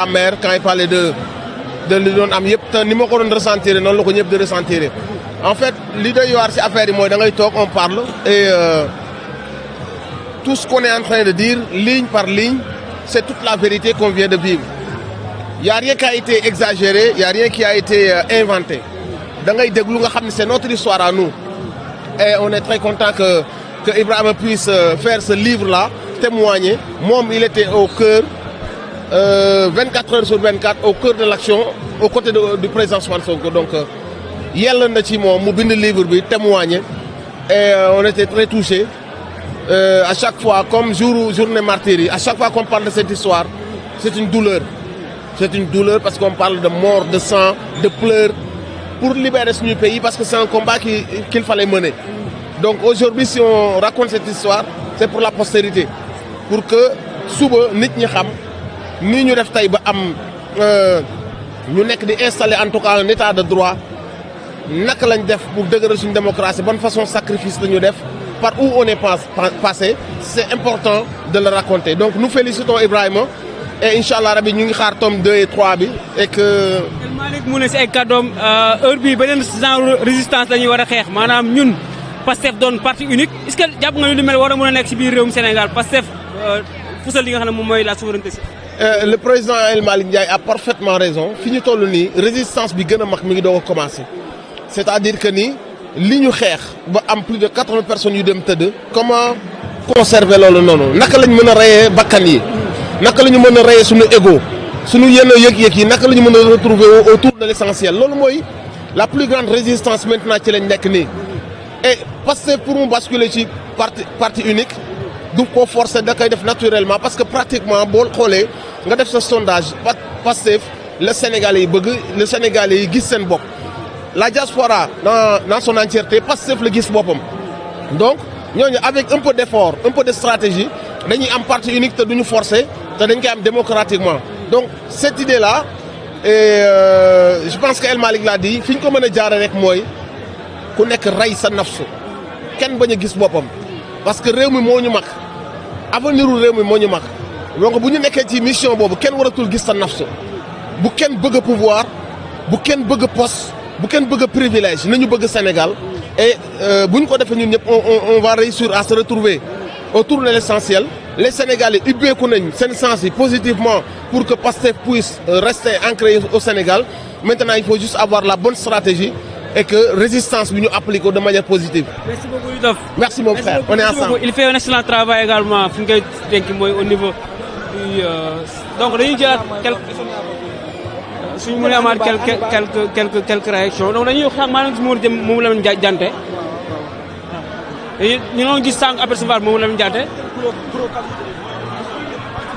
la mère quand il parlait de li doon am yëpp te ni ma ko doon ressentir noonu la ko ñëpp di ressentir en fait li doy waar ci affaire yi mooy da ngay toog on parle et tout ce qu'on est en train de dire ligne par ligne c'est toute la vérité qu'on vient de vivre. Il y a rien qui a été exagéré, il y a rien qui a été inventé. Da ngay déglu nga xam ne c'est notre histoire à nous et on est très content que Ibrahima puisse faire ce livre-là, témoigner. Moom il était au cœur 24 heures sur 24 au cœur de l'action aux côtés du président Ousmane Sonko. Donc yàlla na ci moom mu bind livre bi témoigner et on était très touchés. À chaque fois comme journée martyrs yi à chaque fois qu'on parle de cette histoire c'est une douleur. C'est une douleur parce qu'on parle de mort, de sang, de pleurs pour libérer ce pays parce que c'est un combat qu'il fallait mener. Donc aujourd'hui si on raconte cette histoire c'est pour la postérité pour que suba nit ñi xam ni ñu def tey ba am ñu nekk di installer en tout cas un état de droit naka lañ def pour dëgëral suñu démocratie bonne façon sacrifice la ñu def par où on est passé c'est important de le raconter. Donc nous félicitons Ibrahima et Inch'Allah Rabbi ñu ngi xaar tome 2 et 3 bi et que El Malick mu ne si ay kàddoom heure bii beneen genre résistance la ñuy war a xeex maanaam ñun Pastef doon parti unique est-ce que jàpp nga lu mel war a mën a nekk si biir réewum Sénégal Pastef fusal li nga xam ne moom mooy la souveraineté. Le président El Malick Ndiaye a parfaitement raison fi ñu toll nii résistance bi gën a mag mi ngi doog a commencer c'est-à-dire que ni li ñu xeex ba am plus de 80 personnes yu dem tëdd comment conserver loolu noonu naka lañ mën a reyee bakkan yi naka la ñu mën a reyee suñu ego suñu yenn yëg-yëg yi naka la ñu mën a retrouver autour de l'essentiel loolu mooy la plus grande résistance maintenant ci lañ nekk nii et Pastef pour mu basculer ci parti unique du ko forcer da koy def naturellement parce que pratiquement boo xoolee nga def sa sondage Pastef le Sénégalais yi bëgg le Sénégalais yi gis seen bopp la diaspora dans son entièreté Pastef la gis boppam donc ñooñu avec un peu d'effort un peu de stratégie dañuy am parti unique te duñu forcer te dañ koy am démocratiquement donc cette idée là et je pense que El Malick l'a dit fi ñu ko mën a jaare rek mooy ku nekk rey sa nafsu kenn bañ a gis boppam parce que réew mi moo ñu mag avenir u réew mi moo ñu mag donc bu ñu nekkee ci mission boobu kenn waratul gis sa nafsu bu kenn bëgg a pouvoir bu kenn bëgg a poste bu kenn bëgg a privilège nañu bëgg Sénégal et bu ñu ko defee ñun ñëpp on va réussir à se retrouver autour de l'essentiel. Les Sénégalais ubbeeku nañ seen sens yi positivement pour que Pastef puisse rester ancré au Sénégal maintenant il faut juste avoir la bonne stratégie et que résistance bi ñu applique de manière positive. Merci beaucoup Youssouf. Merci mon frère, on est ensemble. Il fait un excellent travail également fi nga koy dénk mooy au niveau du donc dañuy jëlaat suñu mënee amaat quelques réactions donc dañuy xam maanaam si moom la ñu jante ñu doon gis sànq apercevoir moom la ñu jante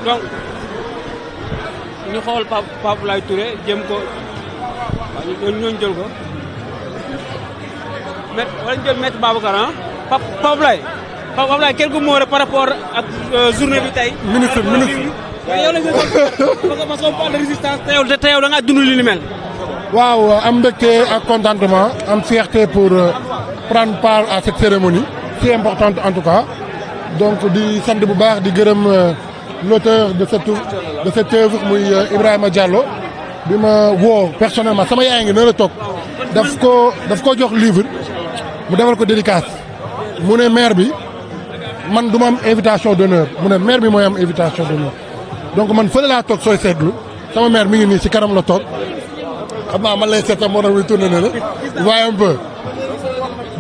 donc ñu xool Pape Abdoulaye Touré jëm ko waaw ñooñu jël ko mais wala ñu jël maître Babacar ah Pape Abdoulaye quelques mots par rapport ak journée bi tey. ministre yow la ñu parce qu'on parle de résistance te yow da ngaa dund li ni mel. waaw am mbégte ak contentement am fierté pour prendre part à cette cérémonie si importante en tout cas donc di sant bu baax di gërëm l'auteur de cette œuvre muy Ibrahima Diallo bi ma woo personnellement sama yaay ngi na la toog daf ko jox livre mu defal ko dédicace mu ne maire bi man du ma am invitation d'honneur mu ne maire bi mooy am invitation d'honneur donc man fële laa toog sooy seetlu sama maire mi ngi nii ci kanam la toog xam naa man lay seetam moo tax muy tourné ne la voyez un peu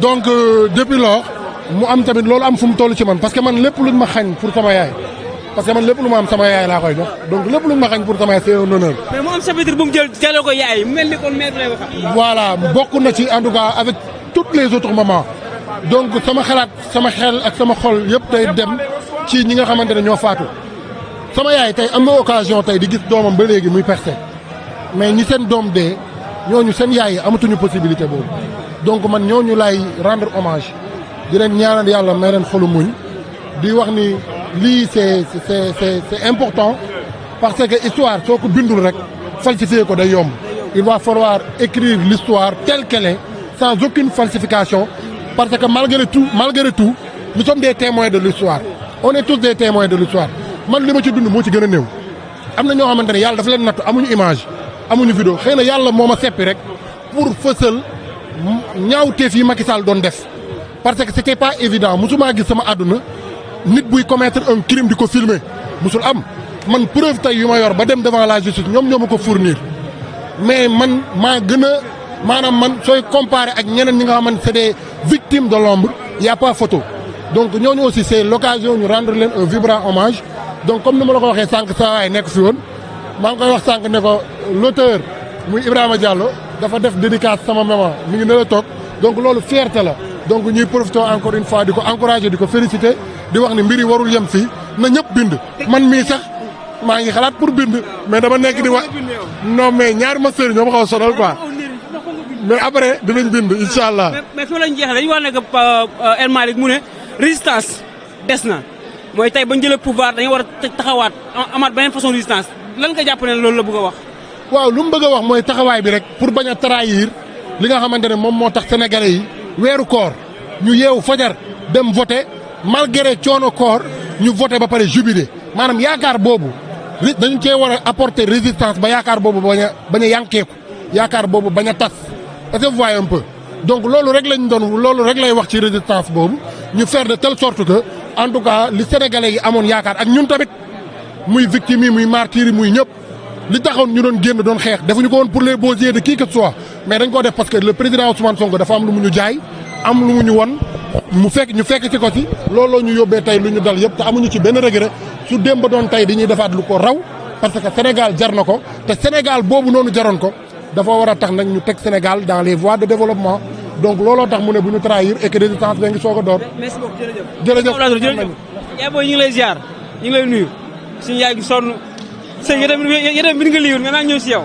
donc depuis lors mu am tamit loolu am fu mu toll ci man parce que man lépp luñ ma xañ pour sama yaay parce que man lépp lu ma am sama yaay laa koy jox donc lépp luñ ma xañ pour sama yaay c'est un honneur. mais mu am chapitre bu mu jël jëlee ko yaay mu mel ni kon maire lay wax. voilà bokk na ci en tout cas avec toutes les autres mamans donc sama xalaat sama xel ak sama xol yëpp tey dem ci ñi nga xamante ne ñoo faatu sama yaay tey am na occasion tey di gis doomam ba léegi muy percé mais ñi seen doom dee ñooñu seen yaay yi amatuñu possibilité boobu donc man ñooñu laay rendre hommage di leen ñaanal yàlla may leen xolu muñ di wax ni lii c'est important parce que histoire soo ko bindul rek falsifier ko day yomb il va falloir écrire l'histoire telle qu'elle est sans aucune falsification parce que malgré tout nous sommes des témoins de l'histoire on est tous des témoins de l'histoire man li ma ci dund moo ci gën a néew am na ñoo xamante ne yàlla dafa leen nattu amuñu image amuñu vidéo xëy na yàlla moo ma seppi rek pour fësal ñaawteef yi Macky Sall doon def parce que c'était pas évident musuma gis sama àdduna nit buy commettre un crime di ko filmer musul am man preuve tey yu ma yor ba dem devant la justice ñoom ñoo ma ko fournir mais man maa gën a maanaam man sooy comparer ak ñeneen ñi nga xamante c'est des victimes de l'ombre y a pas photo donc ñooñu aussi c'est l'occasion ñu rendre leen un vibrant hommage donc comme ni ma la ko waxee sànq saa waay nekk fi woon maa ngi koy wax sànq ne ko l'auteur muy Ibrahima Diallo dafa def dédicace sama maman mi ngi ne la toog donc loolu fierté la donc ñuy profiter encore une fois di ko encourager di ko féliciter di wax ni mbir yi warul yem fii na ñëpp bind man mii sax maa ngi xalaat pour bind mais dama nekk di wax non mais ñaari ma sœur ñoo ma xaw a sonal quoi mais après dinañ bind incha allah. mais fi lañ jeexee dañu wax ne que El Malick mu ne résistance des na mooy tey bañ jëlee pouvoir dañu war a taxawaat amaat beneen façon résistance lan nga jàpp ne loolu la bëgg a wax. waaw lu mu bëgg a wax mooy taxawaay bi rek pour bañ a trahir li nga xamante ne moom moo tax sénégalais yi weeru koor ñu yeewu fajar dem voter malgré coono koor ñu voter ba pare jubilé maanaam yaakaar boobu dañu cee war a apporter résistance ba yaakaar boobu bañ a yànkeeku yaakaar boobu bañ a tas est-ce que vous voyez un peu donc loolu rek lañ doon loolu rek lay wax ci résistance boobu ñu faire de telle sorte que en tout cas li sénégalais yi amoon yaakaar ak ñun tamit muy victime yi muy martyr yi muy ñëpp li taxoon ñu doon génn doon xeex defuñu ko woon pour les beaux yeux de qui que ce soit mais dañ koo def parce que le président Ousmane Sonko dafa am lu mu ñu jaay am lu mu ñu won ñu fekk ci ko ci looloo ñu yóbbee tey lu ñu dal yëpp te amuñu ci benn regret su démb doon tey dañuy defaat lu ko raw parce que Sénégal jar na ko te Sénégal boobu noonu jaroon ko dafa war a tax nag ñu teg Sénégal dans les voies de développement donc looloo tax mu ne bu ñu trahir et que résistance ba ngi soog a door. merci beaucoup jërëjëf. jërëjëf yaa booy ñu ngi lay ziar ñu ngi lay nuyu suñu yaay gi sonn sëñ yéen bind nga livre mais maa ngi ñëw si yow.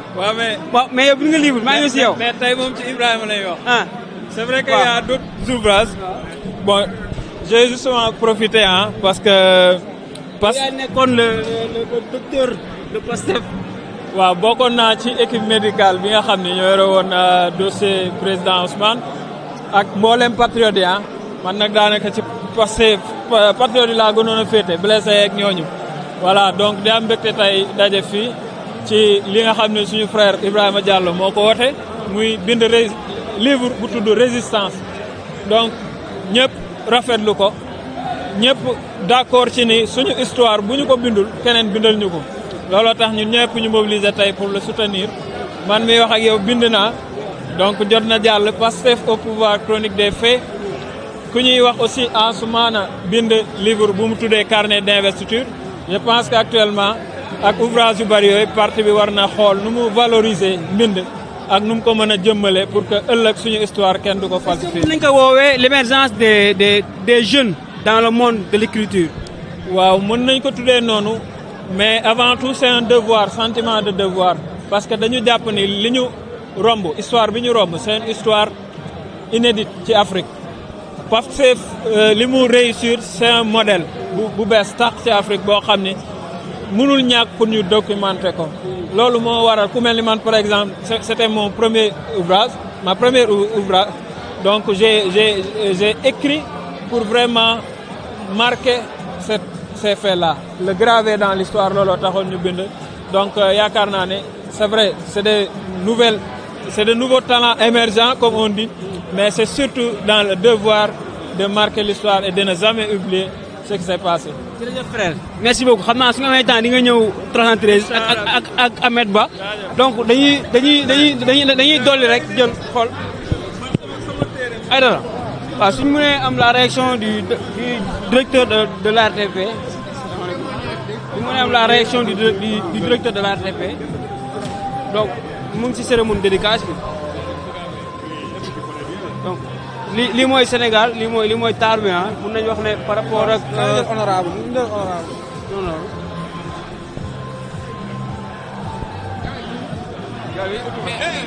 mais yow bind nga livre maa ngi ñëw si yow. mais tey moom ci Ibrahima lay wax. ah c'est vrai qu'il y a d'autres ouvrages. bon j'ai justement profité parce que. yaa nekkoon le docteur de Pastef. waaw bokkoon naa ci équipe médicale bi nga xam ne ñoo yore woon dossier président Ousmane ak mboolem patriote yi man nag daanaka ci Pastef patriote yi laa gënoon a féete blessé ak ñooñu. voilà donc di am mbégte tey daje fii ci li nga xam ne suñu frère Ibrahima Diallo moo ko woote muy bind livre bu tudd résistance donc ñëpp rafetlu ko ñëpp d'accord ci ni suñu histoire bu ñu ko bindul keneen bindal ñu ko looloo tax ñun ñëpp ñu mobiliser tey pour le soutenir man mi wax ak yow bind naa donc jot na jàll Pastef au pouvoir chronique des faits ku ñuy wax aussi Ansoumana bind livre bu mu tuddee carnet d'investiture je pense qu'actuellement ak ouvrage yu bari yooyu parti bi war na xool nu mu valoriser mbind ak nu mu ko mën a jëmmale pour que ëllëg suñu histoire kenn du ko falsifier. nañ ko woowee l'émergence des jeunes dans le monde de l'écriture. waaw mën nañ ko tuddee noonu mais avant tout c'est un devoir sentiment de devoir parce que dañu jàpp ni li ñu romb histoire bi ñu romb c'est une histoire inédite ci Afrique Pastef li mu réussir c'est un modèle bu bees tax ci Afrique boo xam ni mënul ñàkk pour ñu documenter ko loolu moo waral ku mel ni man par exemple c'était mon premier ouvrage ma première ouvrage donc j'ai écrit pour vraiment marquer ces faits-là le graver dans l'histoire looloo taxoon ñu bind donc yaakaar naa ne c'est vrai c'est de nouveaux talents émergents comme on dit mais c'est surtout dans le devoir de marquer l'histoire et de ne jamais oublier ce qui s'est passé. jërëjëf frère merci beaucoup xam naa su nga amee temps di nga ñëw 313 ak Ahmed Ba donc dañuy dolli rek jël xool ay dara waaw suñu mënee am la réaction du directeur de l'ARTP suñu mënee am la réaction du directeur de l'ARTP donc mu ngi ci cérémonie dédicace bi donc lii mooy Sénégal lii mooy taar bi mun nañu wax ne par rapport ak. honorable non.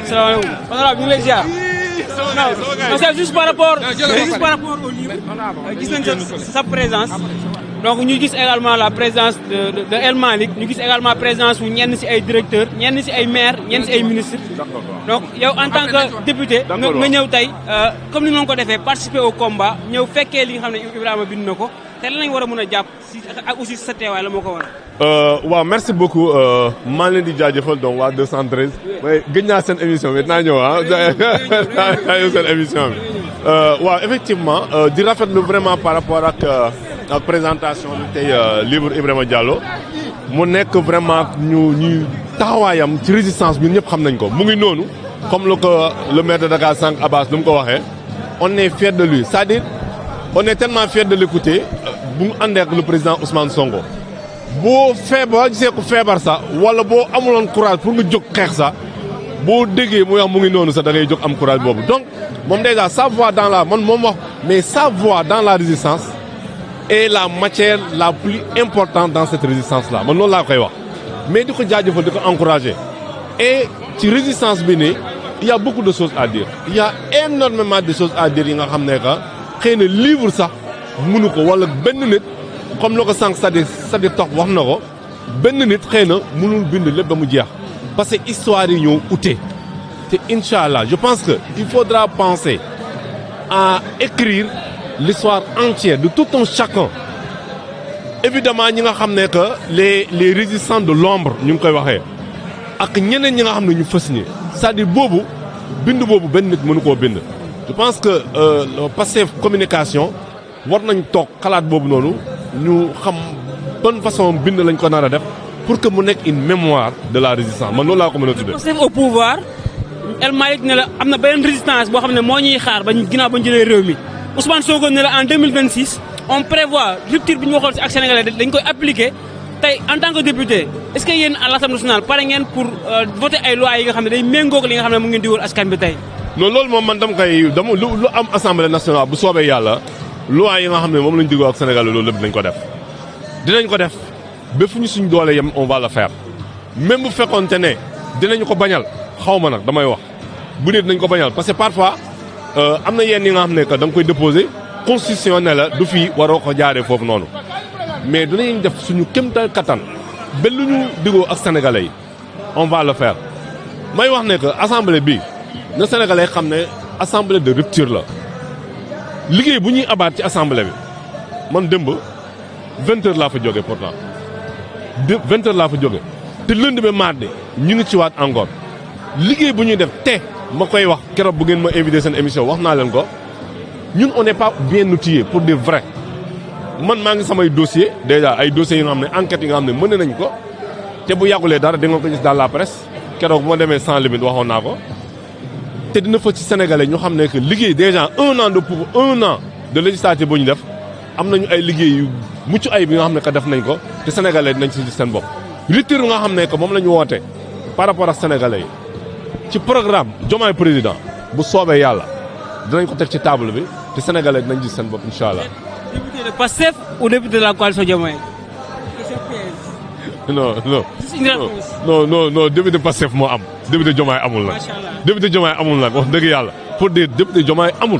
salaamaaleykum honorable ñu ngi lay ziar. non c'est juste par rapport au livre gis nañ sa présence donc ñu gis également la présence de El Malick ñu gis également présence wu ñenn ci ay directeurs ñenn ci ay maires ñenn ci ay ministres donc yow en tant que député nga ñëw tey comme ni ñu ko defee participer au combat ñëw fekkee li nga xam ne Ibrahima bind na ko te lan lañ war a mën a jàpp si ak aussi sa teewaay la moo ko war. waaw merci beaucoup maa leen di jaajëfal donc waa 213. mais gëj naa seen émission bi dinaa ñëw dinaa ñëw seen émission bi. waaw effectivement di rafetlu vraiment par rapport ak présentation bi tey livre Ibrahima Diallo mu nekk vraiment ñuy taxawaayam ci résistance bi ñëpp xam nañ ko mu ngi noonu comme le ko le maire de Dakar sànq Abbas lu mu ko waxee on est fier de lui c'est-à-dire on est tellement fier de l'écouter bu mu àndee ak le président Ousmane Sonko. boo feebar gisee ko feebar sax wala boo amuloon courage pour nga jóg xeex sax boo déggee muy wax mu ngi noonu sax da ngay jóg am courage boobu donc moom déjà sa voix dans la man moom wax mais sa voix dans la résistance est la matière la plus importante dans cette résistance là man loolu laa koy wax mais di ko jaajëfal di ko encourager et ci résistance bi nii il y a beaucoup de choses à dire il y a énormément de choses à dire yi nga xam ne que xëy na livre sax mënu ko wala benn nit comme la ko sànq c'est-à-dire tox wax na ko benn nit xëy na mënul bind lépp ba mu jeex parce que histoire yi ñoo ute te incha allah je pense que il faudra penser à écrire l'histoire entière de tout un chacun évidemment ñi nga xam ne que les résistants de l'ombre ñu ngi koy waxee ak ñeneen ñi nga xam ne ñu fës ñi c'est-à-dire boobu bind boobu benn nit mënu koo bind je pense que Pastef communication war nañ toog xalaat boobu noonu ñu xam bonne façon bind lañ ko nar a def pour que mu nekk une mémoire de la résistance man loolu laa ko mën a tuddee. Pastef au pouvoir El Malick ne la am na beneen résistance boo xam ne moo ñuy xaar ba ginnaaw ba ñu jëlee réew mi Ousmane Sonko ne la en 2026 on prévoit rupture bi ñu waxoon si ak sénégalais dañ koy appliquer tey en tant que député est-ce que yéen à l'Assemblée nationale pare ngeen pour voter ay lois yi nga xam ne day méngoog li nga xam ne mu ngeen di wóor askan bi tey. non loolu moom man dama lu am assemblée nationale bu soobee yàlla loi yi nga xam ne moom lañ digoo ak Sénégal loolu lépp dinañ ko def ba fu ñu suñ doole yem on va le faire même bu fekkoonte ne dinañ ko bañal xaw ma nag damay wax bu nit nañ ko bañal parce que parfois am na yenn yi nga xam ne que da nga koy déposer constitution ne la du fii waroo ko jaaree foofu noonu mais dinañ def suñu kéemtal kattan ba lu ñu digoo ak sénégalais yi on va le faire may wax ne que assemblée bi na sénégalais xam ne assemblée de rupture la liggéey bu ñuy abaat ci assemblée bi man démb 20 heures laa fa jóge pourtant 20 heures laa fa jóge te lundi ba mardi ñu ngi ci waat encore liggéey bu ñuy def te ma koy wax keroog bu ngeen ma invité seen émission wax naa leen ko ñun on n'est pas bien outillé pour dire vrai man maa ngi samay dossier déjà ay dossiers yi nga xam ne enquêtes yi nga xam ne mën nañ ko te bu yàggulee dara da nga ko gis dans la presse keroog bu ma demee sans limite waxoon naa ko te dina fa ci sénégalais ñu xam ne que liggéey déjà un an de législative bu ñu def am nañu ay liggéey yu mucc ay bi nga xam ne que def nañ ko te sénégalais dinañ ci gis seen bopp. rupture nga xam ne que moom la ñu woote par rapport ak sénégalais yi ci programme Diomaye président bu soobee yàlla dinañ ko teg ci table bi te sénégalais dinañ gis seen bopp incha allah. député de Pastef ou député de la coalition Diomaye. non député Pastef moo am député Diomaye amul nag. macha allah député Diomaye amul nag wax dëgg yàlla pour dire député Diomaye amul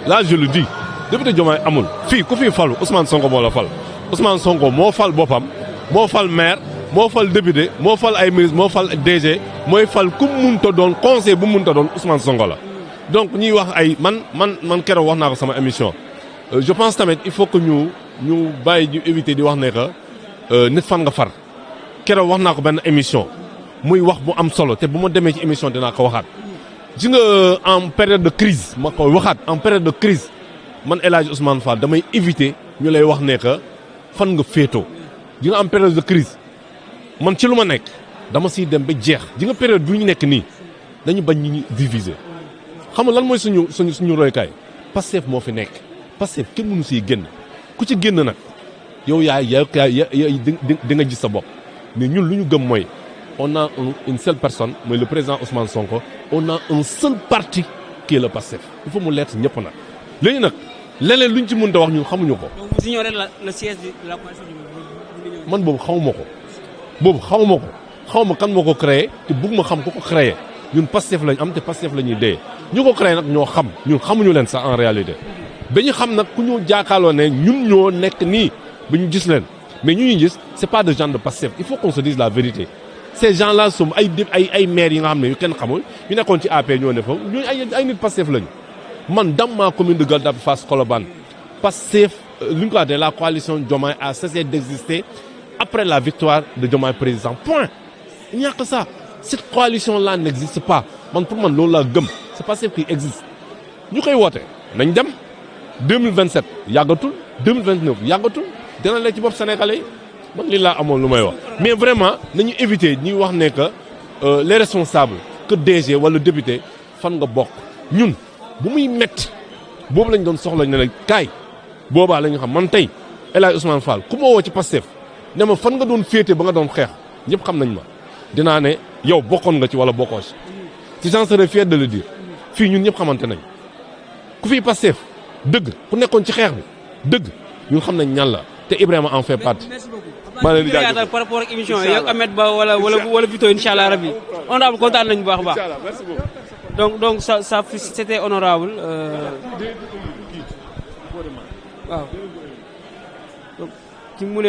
là je le dis député Diomaye amul fii ku fii falu Ousmane Sonko moo la fal Ousmane Sonko moo fal boppam moo fal maire moo fal député moo fal ay ministre moo fal DG mooy fal ku munta doon conseil bu munta doon Ousmane Sonko la donc ñuy wax ay man keroog wax naa ko sama émission je pense tamit il faut que ñu bàyyi ñu éviter di wax ne que nit fan nga far keroog wax naa ko benn émission muy wax bu am solo te bu ma demee ci émission dinaa ko waxaat gis nga en période de crise ma koy waxaat en période de crise man El Hadj Ousmane Fall damay éviter ñu lay wax ne que fan nga féetoo gis nga en période de crise man ci lu ma nekk dama siy dem ba jeex ji nga période bi ñu nekk nii dañu bañ ñi diviser xam nga lan mooy suñu roykaay Pastef moo fi nekk Pastef kenn mënu siy génn ku ci génn nag yow yaay di nga gis sa bopp mais ñun lu ñu gëm mooy on a une seule personne mooy le président Ousmane Sonko on a un seul parti qui est le Pastef il faut mu leer si ñëpp nag léegi nag leneen luñ ci mënta wax ñun xamuñu ko. donc vous ignorez le siège de la coalition man boobu xamuma ko xaw ma kan moo ko créé te bëgg ma xam ku ko créé ñun Pastef lañ am te Pastef la ñuy dee ñu ko créé nag ñoo xam ñun xamuñu leen sax en réalité dañu xam nag ku ñu jaakaaloo ne ñun ñoo nekk nii ba ñu gis leen mais ñu gis c'est pas de gens de Pastef il faut qu'on se dise la vérité ces gens là sont ay maires yi nga xam ne yu kenn xamul ñu nekkoon ci AP ñoo ne foofu ñooñu ay nit Pastef lañu man dans ma commune de Gueule Tapée Fass Colobane Pastef la coalition Diomaye a cessé d'exister après la victoire de Diomaye président. Point. Il n'y a que ça. Cette coalition-là n'existe pas. Pour moi, c'est la gëm. C'est pas celle qui existe. Nous avons voté. Nous dem 2027, yagatul 2029, yagatul. Dina la ci bop sénégalais. Man li la amone lumay wax. Mais vraiment, nañu éviter ñi wax né que les responsables, que DG wala député fan nga bok. Ñun bu muy metti bobu lañ doon soxla né kay boba lañu xam man tay El Hadj Ousmane Fall ku ma woo ci Pastef ne ma fan nga doon féete ba nga doon xeex ñëpp xam nañ ma dinaa ne yow bokkoon nga ci wala bokkoo ci j'en serais fier de le dire fii ñun ñëpp xamante nañ ku fii Pastef dëgg ku nekkoon ci xeex bi dëgg ñun xam nañ ñan la te Ibrahima en fait partie. maa leen di jaajëfal par rapport ak émission yi ak Ahmed Ba wala Vito incha allah rabi honorable kontaan nañu bu baax a baax. Merci beaucoup. donc ça c'était honorable waaw. donc ci mu ne